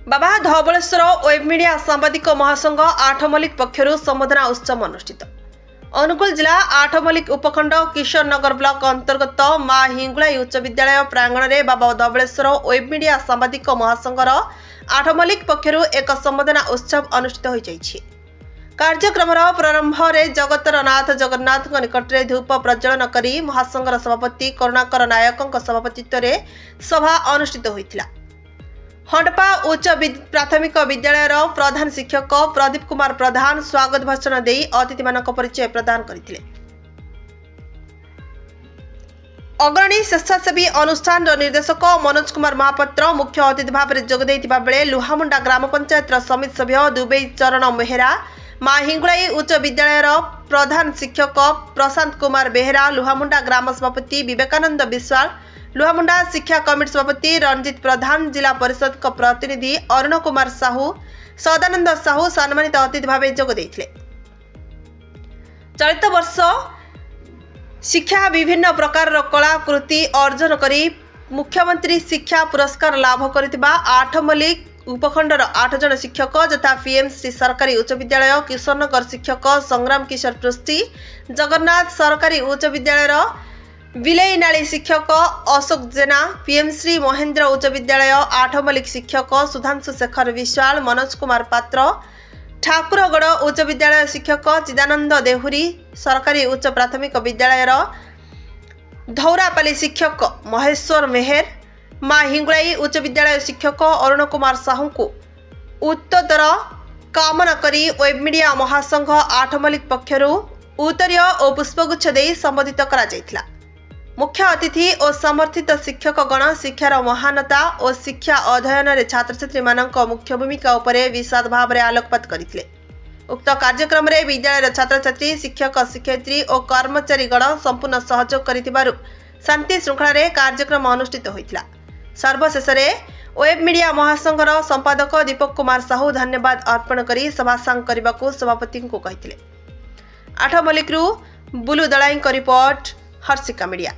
बाबा Dhavaleshwar web media सांबादिक महासंघ आठमल्लिक पक्षर संबोधना उत्सव अनुष्ठित। अनुगुल जिला आठमल्लिक उपखंड किशोर नगर ब्लॉक अंतर्गत मा हिंगुलाई उच्च विद्यालय प्रांगण में बाबा धवलेश्वर वेब मीडिया सांबादिक महासंघर आठमल्लिक पक्षर एक संबोधना उत्सव अनुष्ठित हो जाइछि। कार्यक्रम प्रारंभ में जगतर नाथ जगन्नाथ निकट में धूप प्रज्वलन कर महासंघर सभापति करुणाकर नायक सभापतित्व में सभा अनुष्ठित होइथिला। हंडपा उच्च प्राथमिक विद्यालय प्रधान शिक्षक प्रदीप कुमार प्रधान स्वागत भाषण दे अतिथि मानक परिचय प्रदान करथिले। अग्रणी स्वेच्छासेवी अनुष्ठान निर्देशक मनोज कुमार महापात्र मुख्य अतिथि भाव में जोग देथिबा बेले लुहामुंडा ग्राम पंचायत समिति सभ्य दुबे चरण मेहरा मा हिंगुलाई उच्च विद्यालय प्रधान शिक्षक प्रशांत कुमार बेहेरा लुहामुंडा ग्राम सभापति विवेकानंद विश्वाल लुहामुंडा शिक्षा कमिटी सभापति रंजित प्रधान जिला परिषद प्रतिनिधि अरुण कुमार साहू सदानंद साहू सम्मानित अतिथि भाव जोग देथिले। चलित वर्ष शिक्षा विभिन्न प्रकार कलाकृति अर्जन करी मुख्यमंत्री शिक्षा पुरस्कार लाभ करथिबा आठमल्लिक उपखंडर 8 जन शिक्षक यथा पीएमसी सरकारी उच्च विद्यालय किशोरनगर शिक्षक संग्राम किशोर पृष्टि जगन्नाथ सरकारी उच्च विद्यालय विलयनाली शिक्षक अशोक जेना पीएमसी महेंद्र उच्च विद्यालय आठमल्लिक शिक्षक सुधांशु शेखर विश्वाल मनोज कुमार पात्र ठाकुरगढ़ उच्च विद्यालय शिक्षक चिदानंद देहुरी सरकारी उच्च प्राथमिक विद्यालय धौरापाली शिक्षक महेश्वर मेहर मा हिंगुलाई उच्च विद्यालय शिक्षक अरुण कुमार साहू को उत्तर कामना करी वेब मीडिया महासंघ आठमल्लिक पक्षर उत्तरीय और पुष्पगुच्छ दे संबोधित करा जायथिला। मुख्य अतिथि और समर्थित शिक्षक गण शिक्षार महानता और शिक्षा अध्ययन रे छात्र छात्री मानक मुख्य भूमिका उपरे विशद भाव में आलोकपात करथिले। उक्त कार्यक्रम रे विद्यालय छात्र छात्री शिक्षक शिक्षयित्री और कर्मचारी गण संपूर्ण सहयोग करिथिबारु शांति श्रृंखला रे कार्यक्रम अनुष्ठित होइथिला। सर्वशेष वेब मीडिया महासंघर संपादक दीपक कुमार साहू धन्यवाद अर्पण करी सभा सांग करने सभापति को कहिथिले। Athmallik Bulu Dalai report Harshika media.